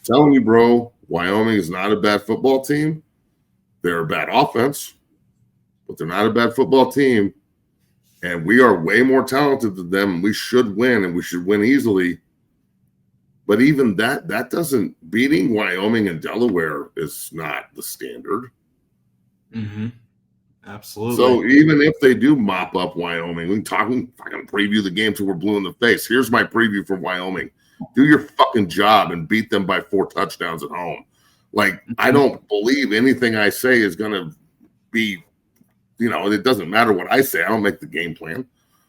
telling you, bro, Wyoming is not a bad football team. They're a bad offense, but they're not a bad football team. And we are way more talented than them. And we should win, and we should win easily. But even that doesn't, beating Wyoming and Delaware is not the standard. Mm-hmm. Absolutely. So even if they do mop up Wyoming, we can preview the game till we're blue in the face. Here's my preview for Wyoming. Do your fucking job and beat them by 4 touchdowns at home. Like, I don't believe anything I say is going to be, it doesn't matter what I say. I don't make the game plan.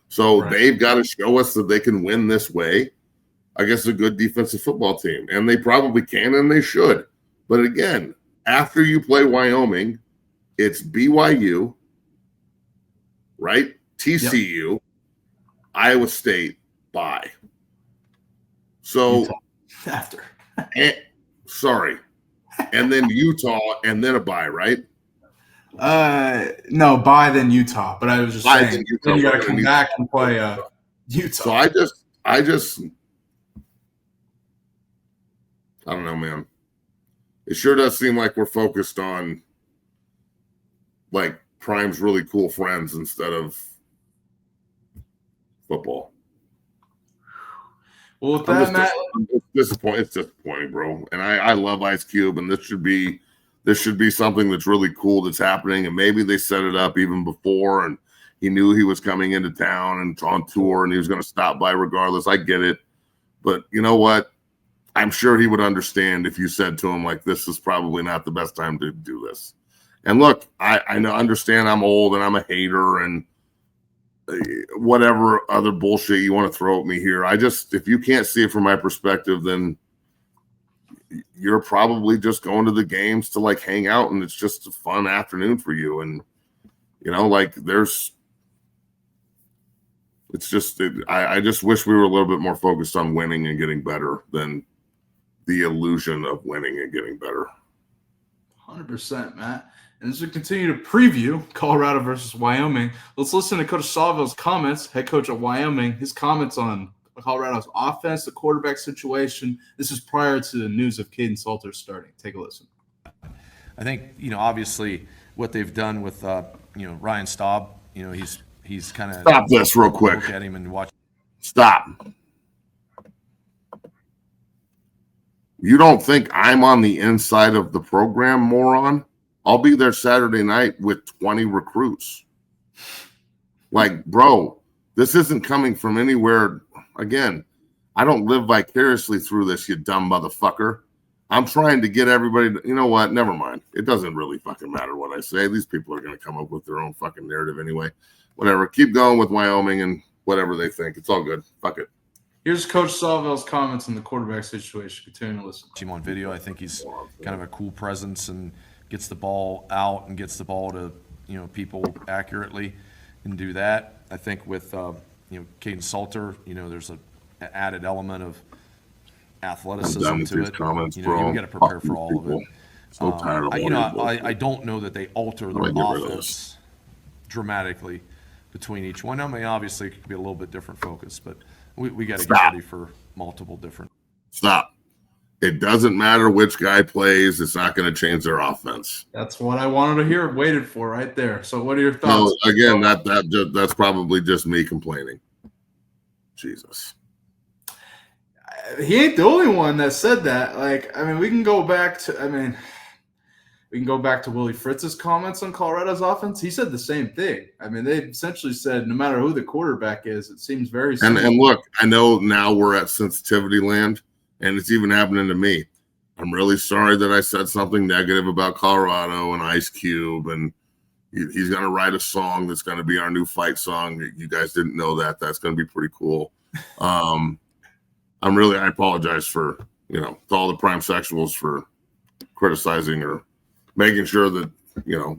So they've got to show us that they can win this way against a good defensive football team. And they probably can, and they should. But again, after you play Wyoming, it's BYU, right? TCU, Iowa State, bye. So after. And then Utah, and then a bye, right? No, bye then Utah. But I was just saying, then you got to come back and play Utah. So I just, I don't know, man. It sure does seem like we're focused on like Prime's really cool friends instead of football. Well, with that, Matt, it's disappointing, bro. And I love Ice Cube, and this should be something that's really cool that's happening. And maybe they set it up even before, and he knew he was coming into town and on tour, and he was going to stop by regardless. I get it, but you know what? I'm sure he would understand if you said to him like, "This is probably not the best time to do this." And look, I understand I'm old and I'm a hater and whatever other bullshit you want to throw at me here. If you can't see it from my perspective, then you're probably just going to the games to like hang out, and it's just a fun afternoon for you. And I just wish we were a little bit more focused on winning and getting better than the illusion of winning and getting better. 100%, Matt. And as we continue to preview Colorado versus Wyoming, let's listen to Coach Sawville's comments, head coach of Wyoming, his comments on Colorado's offense, the quarterback situation. This is prior to the news of Caden Salter starting. Take a listen. I think, obviously what they've done with, Ryan Staub, he's kind of – Stop this real quick. Look at him and watch. Stop. You don't think I'm on the inside of the program, moron? I'll be there Saturday night with 20 recruits. Like, bro, this isn't coming from anywhere. Again, I don't live vicariously through this, you dumb motherfucker. I'm trying to get everybody to, you know what? Never mind. It doesn't really fucking matter what I say. These people are going to come up with their own fucking narrative anyway. Whatever. Keep going with Wyoming and whatever they think. It's all good. Fuck it. Here's Coach Sawville's comments on the quarterback situation. Continue to listen. Him on video. I think he's kind of a cool presence and gets the ball out and gets the ball to people accurately and do that. I think with Caden Salter, there's an added element of athleticism to it. Comments, you got to prepare for all of it. So tired of I don't know that they alter their offense dramatically between each one. I mean, obviously it could be a little bit different focus, but we got to get ready for multiple different. Stop. It doesn't matter which guy plays. It's not going to change their offense. That's what I wanted to hear. Waited for right there. So, what are your thoughts? No, again, that's probably just me complaining. Jesus, he ain't the only one that said that. We can go back to. We can go back to Willie Fritz's comments on Colorado's offense. He said the same thing. They essentially said no matter who the quarterback is, it seems very similar. And look, I know now we're at sensitivity land. And it's even happening to me. I'm really sorry that I said something negative about Colorado and Ice Cube. And he's going to write a song that's going to be our new fight song. You guys didn't know that. That's going to be pretty cool. I apologize for, to all the prime sexuals for criticizing or making sure that,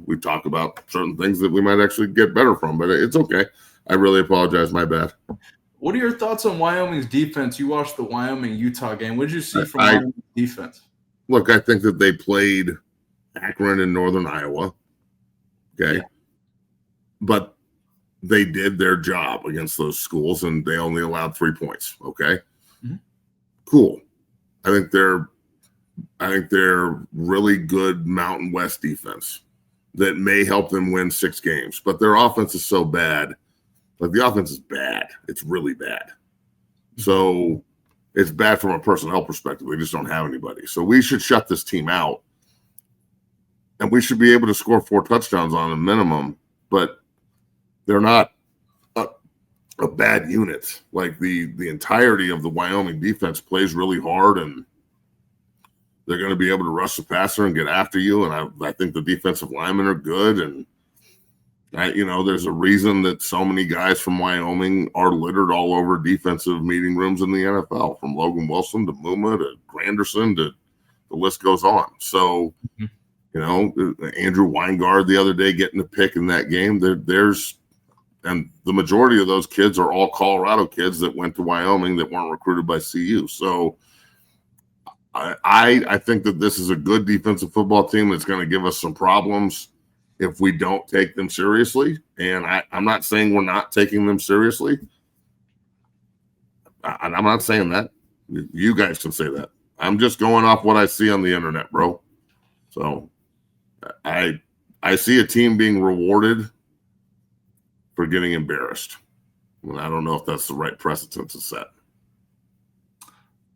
we talk about certain things that we might actually get better from. But it's okay. I really apologize. My bad. What are your thoughts on Wyoming's defense? You watched the Wyoming-Utah game. What did you see from Wyoming's defense? Look, I think that they played Akron and Northern Iowa. Okay. Yeah. But they did their job against those schools, and they only allowed 3 points. Okay. Mm-hmm. Cool. I think they're I think they're really good Mountain West defense that may help them win 6 games. But their offense is so bad. Like, the offense is bad. It's really bad. So it's bad from a personnel perspective. They just don't have anybody. So we should shut this team out. And we should be able to score 4 touchdowns on a minimum. But they're not a bad unit. Like, the entirety of the Wyoming defense plays really hard, and they're going to be able to rush the passer and get after you. And I think the defensive linemen are good. And there's a reason that so many guys from Wyoming are littered all over defensive meeting rooms in the NFL, from Logan Wilson to Muma to Granderson to the list goes on. So, Andrew Weingard the other day getting a pick in that game. And the majority of those kids are all Colorado kids that went to Wyoming that weren't recruited by CU. So I think that this is a good defensive football team that's going to give us some problems if we don't take them seriously. And I'm not saying we're not taking them seriously. And I'm not saying that. You guys can say that. I'm just going off what I see on the internet, bro. So I see a team being rewarded for getting embarrassed. And I don't know if that's the right precedent to set.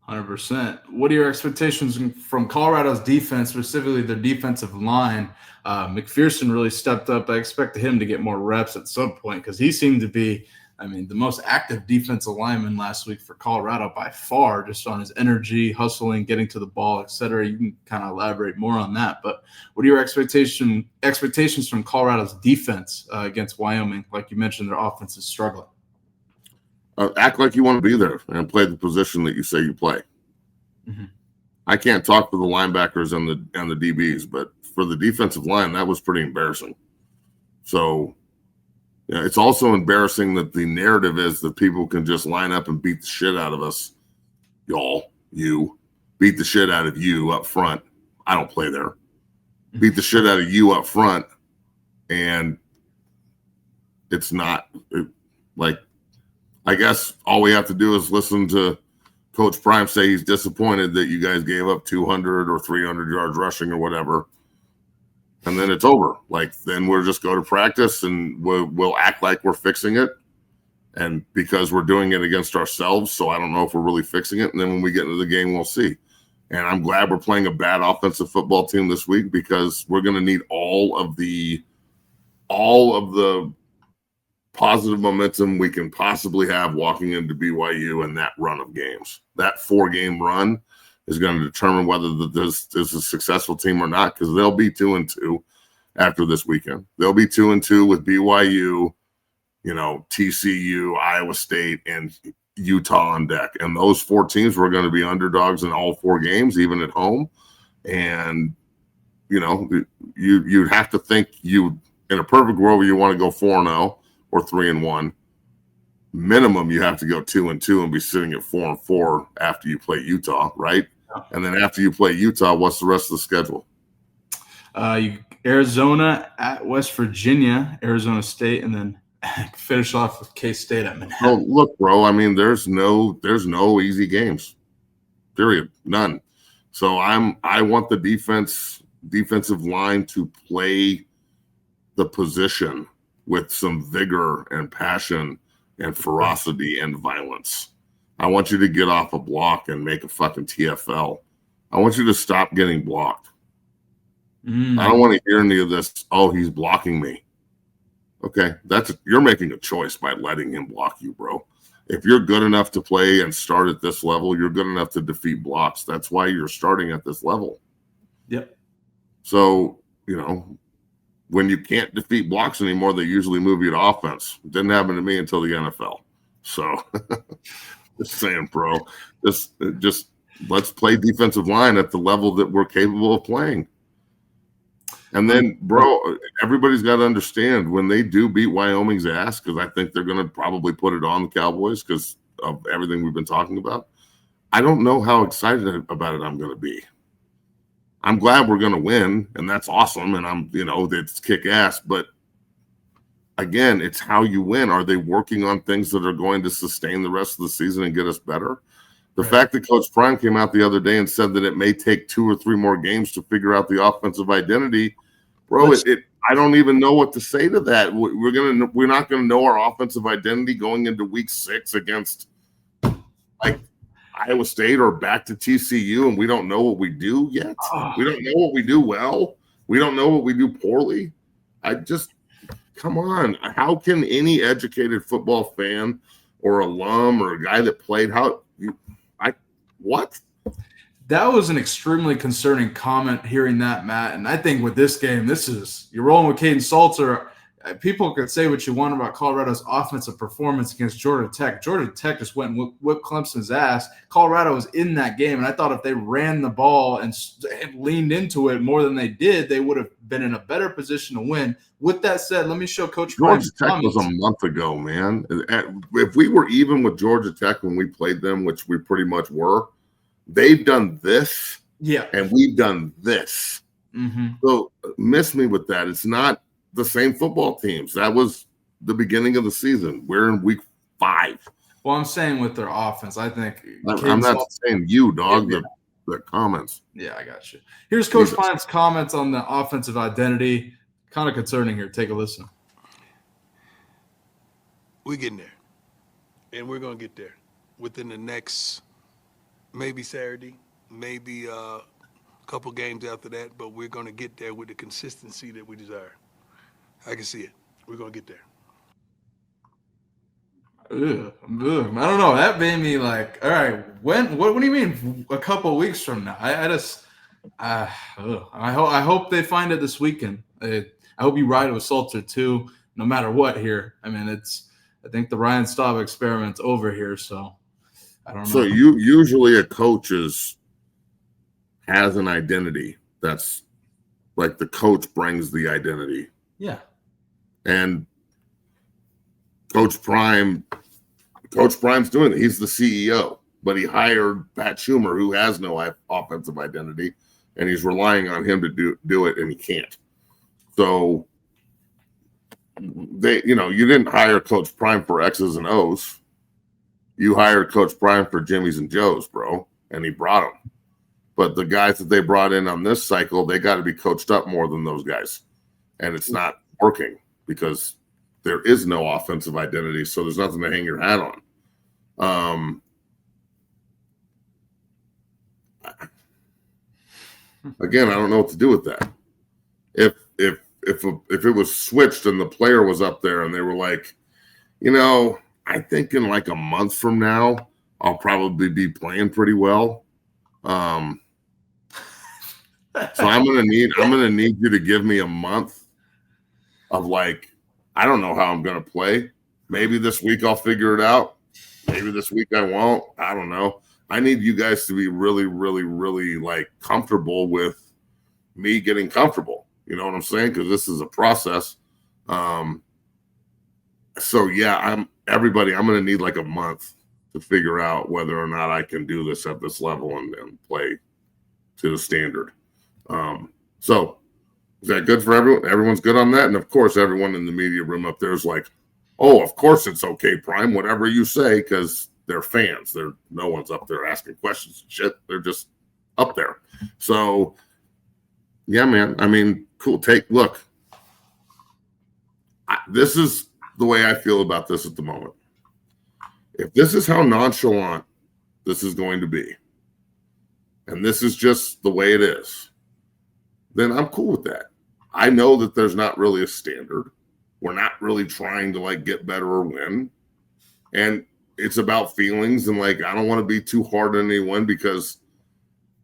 100%. What are your expectations from Colorado's defense, specifically their defensive line? McPherson really stepped up. I expected him to get more reps at some point because he seemed to be, the most active defensive lineman last week for Colorado by far, just on his energy, hustling, getting to the ball, etc. You can kind of elaborate more on that. But what are your expectations from Colorado's defense against Wyoming? Like you mentioned, their offense is struggling. Act like you want to be there and play the position that you say you play. Mm-hmm. I can't talk for the linebackers and the DBs, but for the defensive line, that was pretty embarrassing. So, it's also embarrassing that the narrative is that people can just line up and beat the shit out of us. You beat the shit out of you up front. I don't play there. Beat the shit out of you up front, and it's not I guess all we have to do is listen to Coach Prime say he's disappointed that you guys gave up 200 or 300 yards rushing or whatever. And then it's over. Then we'll just go to practice and we'll act like we're fixing it. And because we're doing it against ourselves, so I don't know if we're really fixing it. And then when we get into the game, we'll see. And I'm glad we're playing a bad offensive football team this week because we're going to need all of the positive momentum we can possibly have walking into BYU and that run of games. That 4-game run is going to determine whether this is a successful team or not, because they'll be 2-2 after this weekend. They'll be 2-2 with BYU, TCU, Iowa State, and Utah on deck. And those 4 teams were going to be underdogs in all 4 games, even at home. And, you'd have to think in a perfect world where you want to go 4-0 or 3-1. Minimum, you have to go 2-2 and be sitting at 4-4 after you play Utah, right? And then after you play Utah, what's the rest of the schedule? Arizona at West Virginia, Arizona State, and then finish off with K-State at Manhattan. Oh, look, bro. There's no easy games. Period. None. So I want the defensive line to play the position with some vigor and passion and ferocity and violence. I want you to get off a block and make a fucking TFL. I want you to stop getting blocked. I don't want to hear any of this, he's blocking me. Okay, you're making a choice by letting him block you, bro. If you're good enough to play and start at this level, you're good enough to defeat blocks. That's why you're starting at this level. Yep. So, when you can't defeat blocks anymore, they usually move you to offense. It didn't happen to me until the NFL. So, just saying, bro. Just let's play defensive line at the level that we're capable of playing. And then, bro, everybody's got to understand when they do beat Wyoming's ass, because I think they're going to probably put it on the Cowboys because of everything we've been talking about. I don't know how excited about it I'm going to be. I'm glad we're going to win, and that's awesome, and it's kick ass. But again, it's how you win. Are they working on things that are going to sustain the rest of the season and get us better? The fact that Coach Prime came out the other day and said that it may take 2 or 3 more games to figure out the offensive identity, bro, I don't even know what to say to that. We're not gonna know our offensive identity going into week 6 against like Iowa State or back to TCU, and we don't know what we do yet. We don't know what we do well. We don't know what we do poorly. Come on. How can any educated football fan or alum or a guy that played what? That was an extremely concerning comment hearing that, Matt. And I think with this game, you're rolling with Caden Salter. People could say what you want about Colorado's offensive performance against Georgia Tech. Georgia Tech just went and whipped Clemson's ass. Colorado was in that game, and I thought if they ran the ball and leaned into it more than they did, they would have been in a better position to win. With that said, let me show Coach Georgia Tech was a month ago, man. If we were even with Georgia Tech when we played them, which we pretty much were, they've done this, and we've done this. Mm-hmm. So miss me with that. It's not the same football teams. That was the beginning of the season. We're in week 5. Well, I'm saying with their offense, I think I'm not saying you, dog. The comments. Yeah, I got you. Here's Coach Prime's comments on the offensive identity. Kind of concerning here. Take a listen. We're getting there, and we're going to get there within the next maybe Saturday, maybe a couple games after that, but we're going to get there with the consistency that we desire. I can see it. We're going to get there. Ugh. I don't know. That made me like, all right, what do you mean a couple of weeks from now? I hope they find it this weekend. I hope you ride with Salter too, no matter what here. I mean, I think the Ryan Staub experiment's over here, so I don't know. So usually a coach has an identity. That's like the coach brings the identity. Yeah. And Coach Prime's doing it. He's the CEO, but he hired Pat Schumer, who has no offensive identity, and he's relying on him to do it, and he can't. So you didn't hire Coach Prime for X's and O's. You hired Coach Prime for Jimmy's and Joe's, bro, and he brought them. But the guys that they brought in on this cycle, they got to be coached up more than those guys, and it's not working because there is no offensive identity, so there's nothing to hang your hat on. Again, I don't know what to do with that. If it was switched and the player was up there and they were like, I think in like a month from now, I'll probably be playing pretty well. So I'm gonna need you to give me a month of like, I don't know how I'm gonna play. Maybe this week I'll figure it out. Maybe this week I won't. I don't know. I need you guys to be really, really, really like comfortable with me getting comfortable. You know what I'm saying? Because this is a process. So yeah, I'm gonna need like a month to figure out whether or not I can do this at this level and play to the standard. So is that good for everyone? Everyone's good on that? And of course, everyone in the media room up there is like, oh, of course it's okay, Prime, whatever you say, because they're fans. No one's up there asking questions and shit. They're just up there. So yeah, man. I mean, cool. Look. This is the way I feel about this at the moment. If this is how nonchalant this is going to be, and this is just the way it is, then I'm cool with that. I know that there's not really a standard. We're not really trying to like get better or win. And it's about feelings, and like I don't want to be too hard on anyone because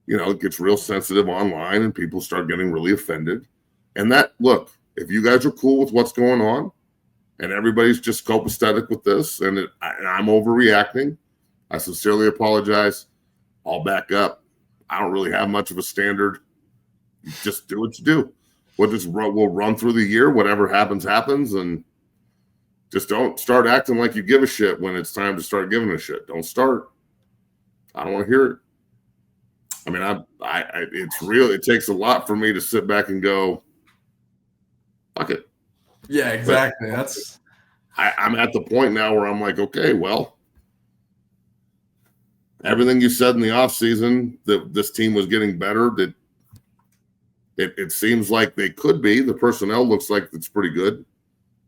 it gets real sensitive online and people start getting really offended. And look, if you guys are cool with what's going on and everybody's just copacetic with this and I'm overreacting, I sincerely apologize. I'll back up. I don't really have much of a standard. Just do what you do. We'll run through the year. Whatever happens, happens. And just don't start acting like you give a shit when it's time to start giving a shit. Don't start. I don't want to hear it. I mean, it's real. It takes a lot for me to sit back and go, fuck it. Yeah, exactly. But I'm at the point now where I'm like, okay, well, everything you said in the offseason that this team was getting better, that it seems like they could be. The personnel looks like it's pretty good,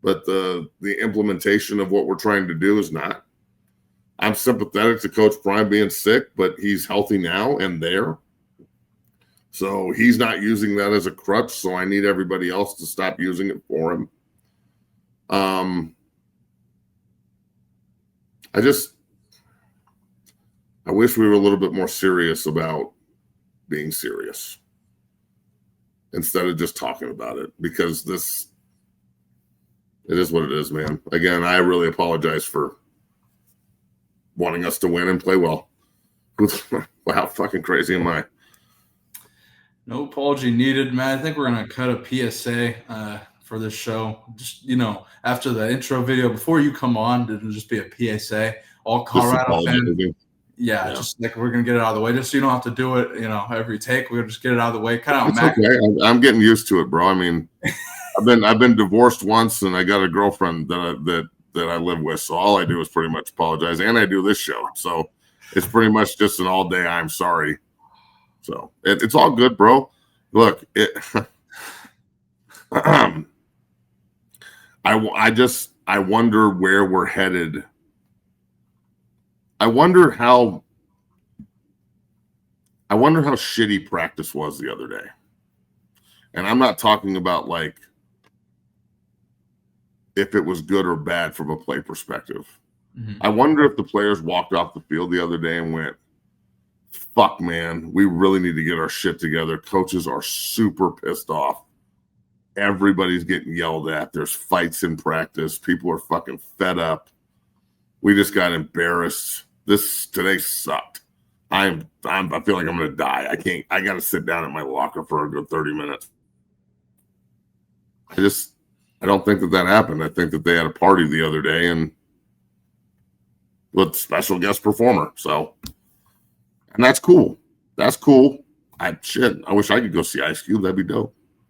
but the implementation of what we're trying to do is not. I'm sympathetic to Coach Prime being sick, but he's healthy now and there. So he's not using that as a crutch, so I need everybody else to stop using it for him. I wish we were a little bit more serious about being serious instead of just talking about it, because it is what it is, man. Again, I really apologize for wanting us to win and play well. How fucking crazy am I? No apology needed, man. I think we're going to cut a PSA for this show. Just, after the intro video, before you come on, it'll just be a PSA. All Colorado fans. Yeah, just like we're going to get it out of the way, just so you don't have to do it, every take. We'll just get it out of the way. Kind of okay. I'm getting used to it, bro. I mean, I've been divorced once, and I got a girlfriend that I live with. So all I do is pretty much apologize, and I do this show. So it's pretty much just an all day I'm sorry. So it's all good, bro. Look, I wonder where we're headed. I wonder how shitty practice was the other day. And I'm not talking about like if it was good or bad from a play perspective. Mm-hmm. I wonder if the players walked off the field the other day and went, fuck, man, we really need to get our shit together. Coaches are super pissed off. Everybody's getting yelled at. There's fights in practice. People are fucking fed up. We just got embarrassed. Today sucked. I feel like I'm gonna die. I gotta sit down at my locker for a good 30 minutes. I don't think that happened. I think that they had a party the other day and with special guest performer. So, and that's cool. That's cool. I wish I could go see Ice Cube. That'd be dope.